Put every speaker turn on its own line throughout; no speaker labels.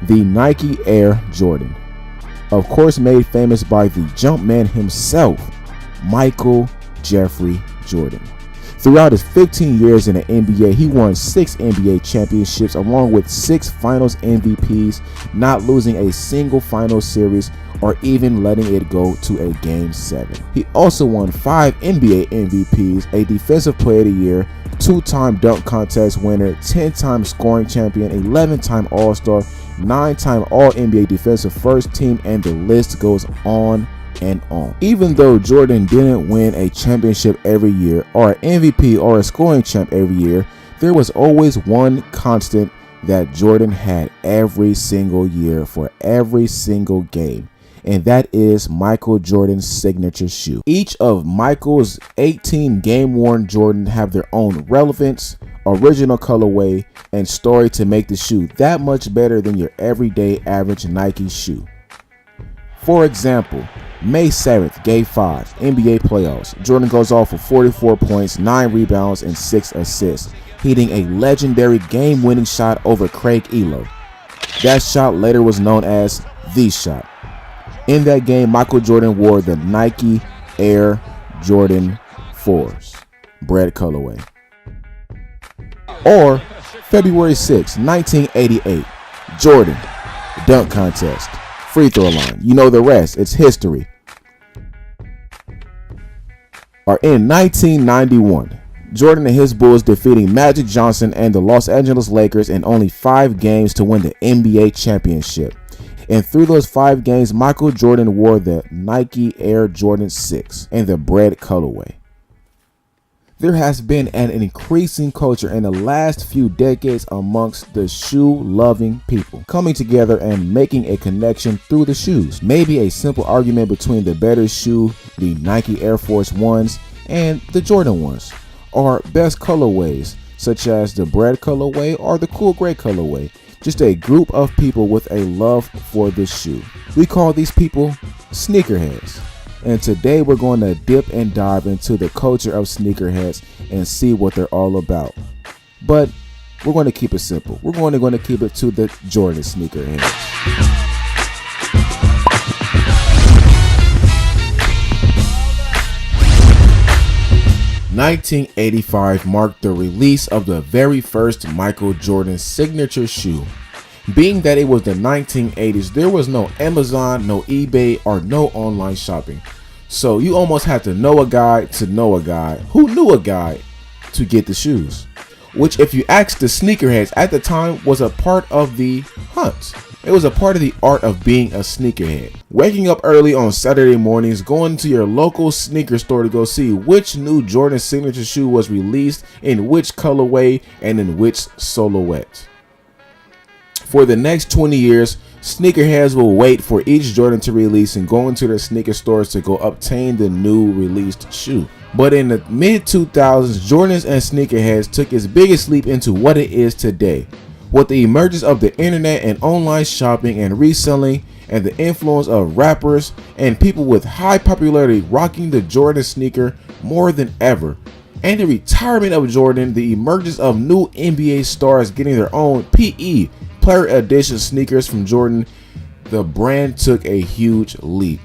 The Nike Air Jordan, of course made famous by the Jumpman himself, Michael Jeffrey Jordan. Throughout his 15 years in the NBA, he won 6 NBA championships along with 6 finals MVPs, not losing a single final series or even letting it go to a Game 7. He also won 5 NBA MVPs, a Defensive Player of the Year, 2-time dunk contest winner, 10-time scoring champion, 11-time All-Star, 9-time All-NBA Defensive First Team, and the list goes on and on. Even though Jordan didn't win a championship every year or an MVP or a scoring champ every year, there was always one constant that Jordan had every single year for every single game, and that is Michael Jordan's signature shoe. Each of Michael's 18 game-worn Jordan have their own relevance, original colorway, and story to make the shoe that much better than your everyday average Nike shoe. For example, May 7th, Game 5, NBA playoffs. Jordan goes off for 44 points, 9 rebounds, and 6 assists, hitting a legendary game-winning shot over Craig Elo. That shot later was known as the shot. In that game, Michael Jordan wore the Nike Air Jordan 4s, bread colorway. Or February 6, 1988, Jordan, dunk contest. Free throw line. You know the rest. It's history. Or in 1991, Jordan and his Bulls defeating Magic Johnson and the Los Angeles Lakers in only 5 games to win the NBA championship. And through those 5 games, Michael Jordan wore the Nike Air Jordan 6 in the bread colorway. There has been an increasing culture in the last few decades amongst the shoe-loving people, coming together and making a connection through the shoes. Maybe a simple argument between the better shoe, the Nike Air Force Ones, and the Jordan ones, or best colorways, such as the bread colorway or the cool gray colorway. Just a group of people with a love for the shoe. We call these people sneakerheads. And today we're going to dip and dive into the culture of sneakerheads and see what they're all about. But we're going to keep it simple. We're going to keep it to the Jordan sneakerheads. "1985 marked the release of the very first Michael Jordan signature shoe. Being that it was the 1980s, there was no Amazon, no eBay, or no online shopping. So you almost had to know a guy to know a guy who knew a guy to get the shoes. Which, if you ask the sneakerheads at the time, was a part of the hunt. It was a part of the art of being a sneakerhead. Waking up early on Saturday mornings, going to your local sneaker store to go see which new Jordan signature shoe was released, in which colorway, and in which silhouette. For the next 20 years, sneakerheads will wait for each Jordan to release and go into their sneaker stores to go obtain the new released shoe. But in the mid-2000s, Jordans and sneakerheads took its biggest leap into what it is today. With the emergence of the internet and online shopping and reselling, and the influence of rappers and people with high popularity rocking the Jordan sneaker more than ever, and the retirement of Jordan, the emergence of new NBA stars getting their own PE Player Edition sneakers from Jordan, the brand took a huge leap.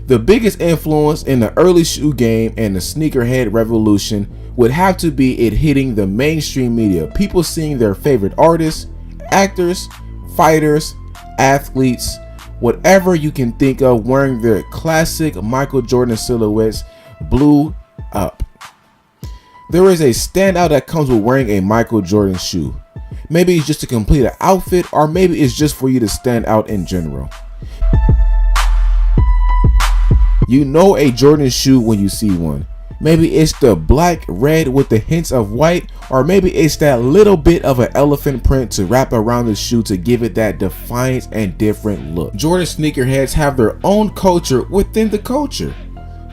The biggest influence in the early shoe game and the sneakerhead revolution would have to be it hitting the mainstream media, people seeing their favorite artists, actors, fighters, athletes, whatever you can think of wearing their classic Michael Jordan silhouettes blew up. There is a standout that comes with wearing a Michael Jordan shoe. Maybe it's just to complete an outfit, or maybe it's just for you to stand out in general. You know a Jordan shoe when you see one. Maybe it's the black, red with the hints of white, or maybe it's that little bit of an elephant print to wrap around the shoe to give it that defiant and different look. Jordan sneakerheads have their own culture within the culture.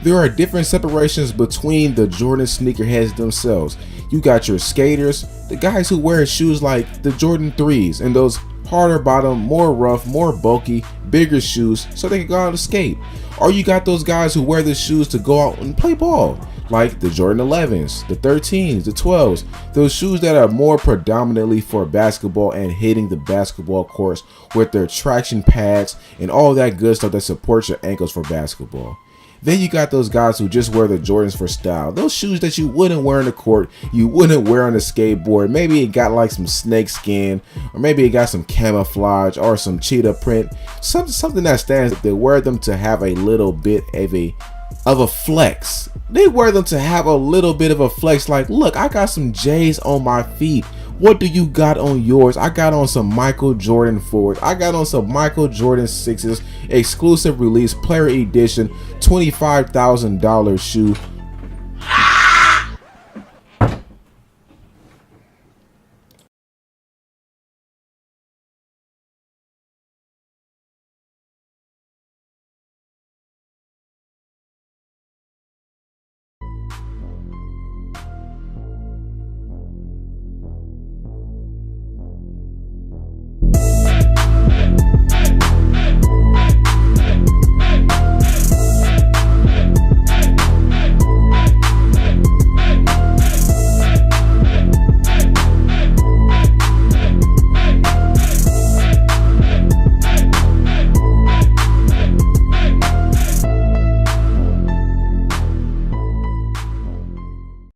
There are different separations between the Jordan sneakerheads themselves. You got your skaters, the guys who wear shoes like the Jordan 3s and those harder bottom, more rough, more bulky, bigger shoes so they can go out and skate. Or you got those guys who wear the shoes to go out and play ball, like the Jordan 11s, the 13s, the 12s, those shoes that are more predominantly for basketball and hitting the basketball courts with their traction pads and all that good stuff that supports your ankles for basketball. Then you got those guys who just wear the Jordans for style. Those shoes that you wouldn't wear on the court, you wouldn't wear on a skateboard. Maybe it got like some snake skin, or maybe it got some camouflage or some cheetah print. Something that stands. They wear them to have a little bit of a flex. They wear them to have a little bit of a flex. Like, look, I got some J's on my feet. What do you got on yours? I got on some Michael Jordan 4s. I got on some Michael Jordan 6s, exclusive release, player edition, $25,000 shoe.